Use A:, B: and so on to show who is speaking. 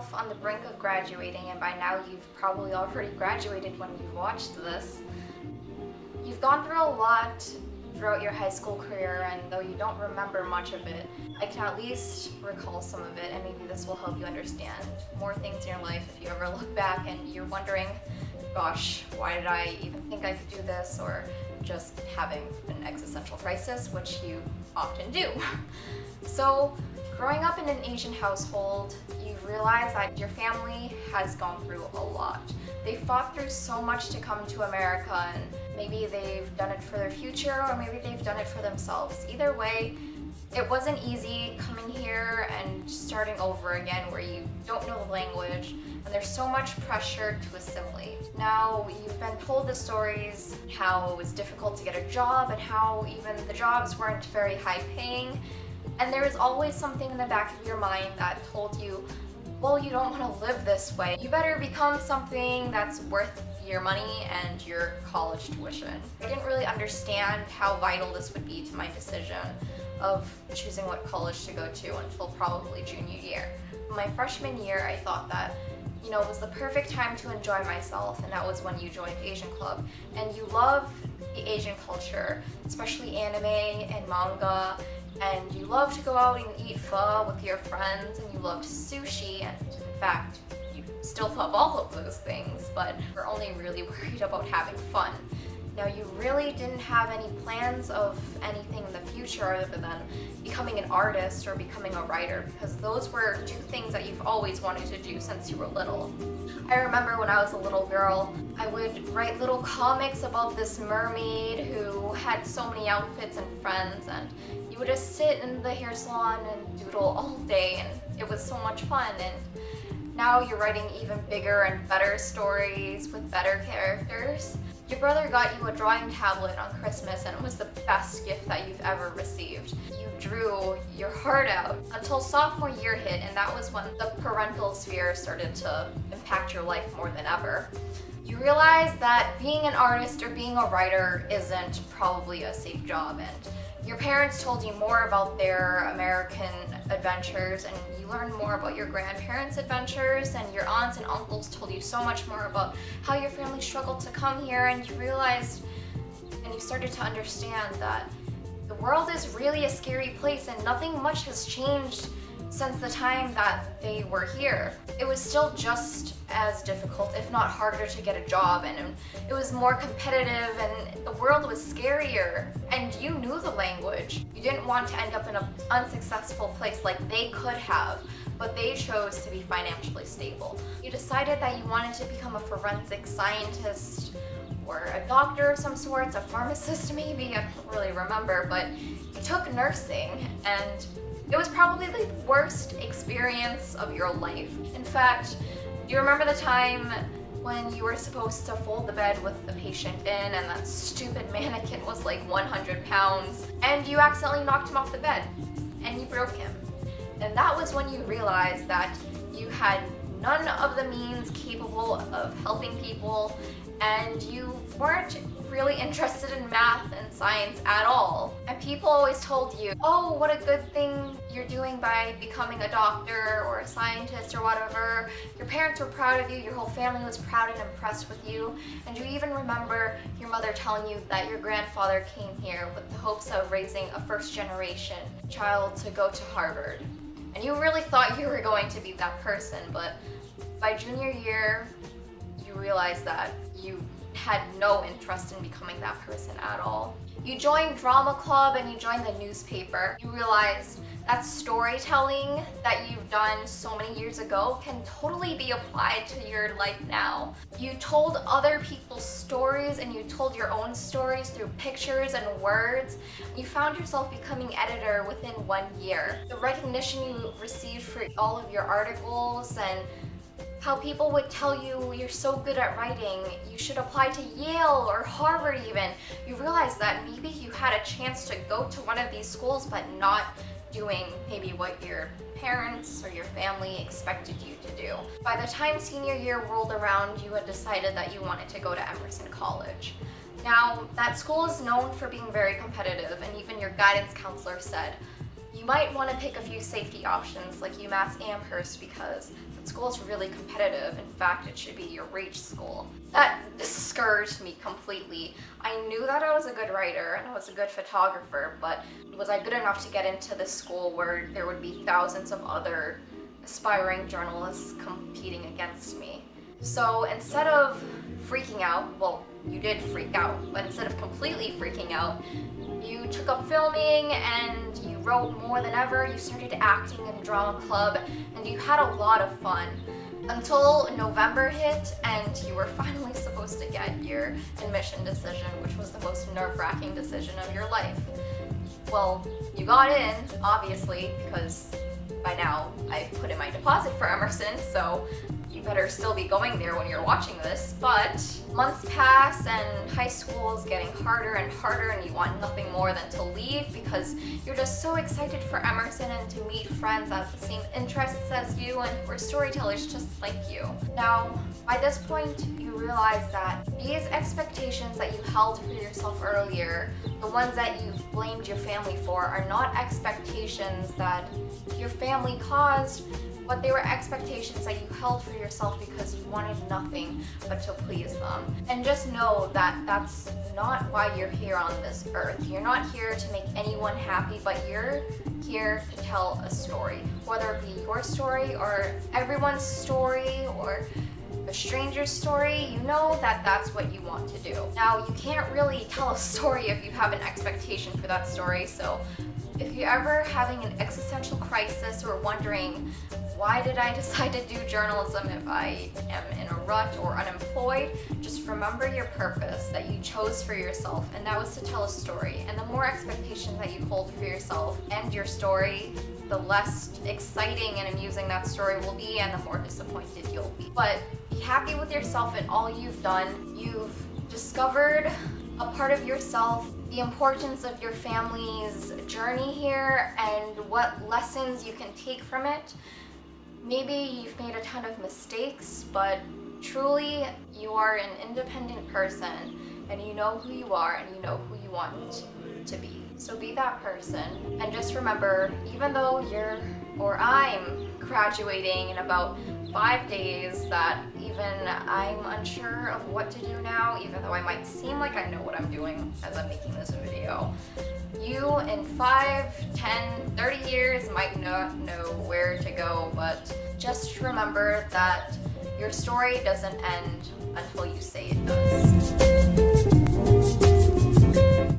A: yourself on the brink of graduating, and by now you've probably already graduated when you watched this. You've gone through a lot throughout your high school career, and though you don't remember much of it, I can at least recall some of it, and maybe this will help you understand more things in your life if you ever look back and you're wondering, gosh, why did I even think I could do this, or just having an existential crisis, which you often do. So, growing up in an Asian household, you realize that your family has gone through a lot. They fought through so much to come to America, and maybe they've done it for their future, or maybe they've done it for themselves. Either way, it wasn't easy coming here and starting over again where you don't know the language, and there's so much pressure to assimilate. Now, you've been told the stories how it was difficult to get a job and how even the jobs weren't very high paying, and there was always something in the back of your mind that told you, well, you don't want to live this way. You better become something that's worth your money and your college tuition. I didn't really understand how vital this would be to my decision of choosing what college to go to until probably junior year. My freshman year, I thought that, it was the perfect time to enjoy myself, and that was when you joined Asian Club. And you love the Asian culture, especially anime and manga, and you love to go out and eat pho with your friends, and you loved sushi, and in fact, you still love all of those things, but you're only really worried about having fun. Now, you really didn't have any plans of anything in the future other than becoming an artist or becoming a writer, because those were two things that you've always wanted to do since you were little. I remember when I was a little girl, I would write little comics about this mermaid who had so many outfits and friends, and you would just sit in the hair salon and doodle all day, and it was so much fun. And now you're writing even bigger and better stories with better characters. Your brother got you a drawing tablet on Christmas, and it was the best gift that you've ever received. You drew your heart out until sophomore year hit, and that was when the parental sphere started to impact your life more than ever. You realize that being an artist or being a writer isn't probably a safe job, and your parents told you more about their American adventures, and you learned more about your grandparents' adventures, and your aunts and uncles told you so much more about how your family struggled to come here, and you realized and you started to understand that the world is really a scary place and nothing much has changed since the time that they were here. It was still just as difficult, if not harder, to get a job, and it was more competitive, and the world was scarier, and you knew the language. You didn't want to end up in an unsuccessful place like they could have, but they chose to be financially stable. You decided that you wanted to become a forensic scientist or a doctor of some sorts, a pharmacist maybe, I don't really remember, but you took nursing, and it was probably the worst experience of your life. In fact, do you remember the time when you were supposed to fold the bed with the patient in, and that stupid mannequin was like 100 pounds, and you accidentally knocked him off the bed, and you broke him? And that was when you realized that you had none of the means capable of helping people, and you weren't really interested in math and science at all. And people always told you, oh, what a good thing you're doing by becoming a doctor or a scientist or whatever. Your parents were proud of you, your whole family was proud and impressed with you, and you even remember your mother telling you that your grandfather came here with the hopes of raising a first-generation child to go to Harvard. And you really thought you were going to be that person, but by junior year, you realized that you had no interest in becoming that person at all. You joined drama club and you joined the newspaper. You realized that storytelling that you've done so many years ago can totally be applied to your life now. You told other people's stories and you told your own stories through pictures and words. You found yourself becoming editor within 1 year. The recognition you received for all of your articles and how people would tell you you're so good at writing, you should apply to Yale or Harvard even. You realize that maybe you had a chance to go to one of these schools but not doing maybe what your parents or your family expected you to do. By the time senior year rolled around, you had decided that you wanted to go to Emerson College. Now, that school is known for being very competitive, and even your guidance counselor said, You might want to pick a few safety options like UMass Amherst because that school is really competitive. In fact, it should be your reach school. That discouraged me completely. I knew that I was a good writer and I was a good photographer, but was I good enough to get into this school where there would be thousands of other aspiring journalists competing against me? So instead of freaking out, well, you did freak out, but instead of completely freaking out, you took up filming and you wrote more than ever. You started acting in drama club and you had a lot of fun until November hit and you were finally supposed to get your admission decision, which was the most nerve-wracking decision of your life. Well, you got in, obviously, because by now I put in my deposit for Emerson, so you better still be going there when you're watching this. But months pass and high school is getting harder and harder and you want nothing more than to leave because you're just so excited for Emerson and to meet friends that have the same interests as you and who are storytellers just like you. Now, by this point, you realize that these expectations that you held for yourself earlier, the ones that you've blamed your family for, are not expectations that your family caused, but they were expectations that you held for yourself because you wanted nothing but to please them. And just know that that's not why you're here on this earth. You're not here to make anyone happy, but you're here to tell a story. Whether it be your story or everyone's story or a stranger's story, you know that that's what you want to do. Now, you can't really tell a story if you have an expectation for that story, so if you're ever having an existential crisis or wondering, why did I decide to do journalism if I am in a rut or unemployed? Just remember your purpose that you chose for yourself, and that was to tell a story. And the more expectations that you hold for yourself and your story, the less exciting and amusing that story will be and the more disappointed you'll be. But be happy with yourself and all you've done. You've discovered a part of yourself, the importance of your family's journey here, and what lessons you can take from it. Maybe you've made a ton of mistakes, but truly you are an independent person and you know who you are and you know who you want to be. So be that person, and just remember, even though I'm graduating in about 5 days, that even I'm unsure of what to do now, even though I might seem like I know what I'm doing as I'm making this video. You in 5, 10, 30 years might not know where to go, but just remember that your story doesn't end until you say it does.